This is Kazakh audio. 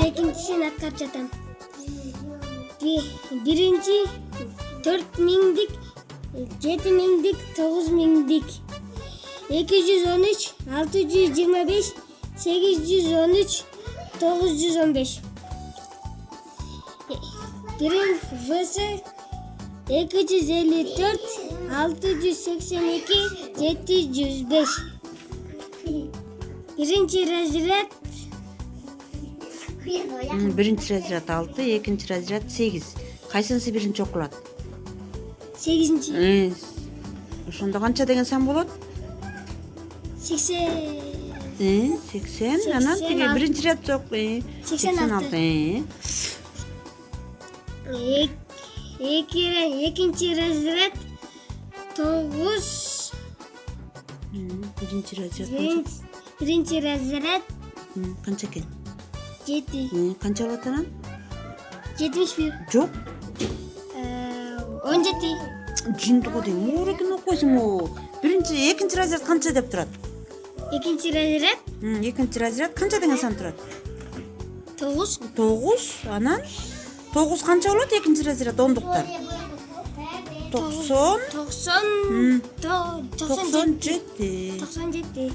экинчисин аткарып жатам. Биринчи 4000'dik, 7000'dik, 9000'dik. 213, 625, 813, 915. Birin V'si 254, 682, 705. Birinci razret Birinchi razred 6, экинчи razred 8. Кайсынысы биринчи окулат? 8. Ошондо канча деген сан болот? 80. 80. Анан тиги биринчи ряд жок. 86. Экинчи разряд 9. Биринчи разряд. Биринчи разряд канча экен? 7. Канча болот анан? 71. Жок. 17. Жиндыгы дейм. Моорекин окуйсуңбу? Биринчи, экинчи разряд канча деп турат? Экинчи разряд Экинчи разряд канча деген сан турат? 9. 9. Анан 9 канча болот экинчи разряд ондуктар? 90. 97. 97.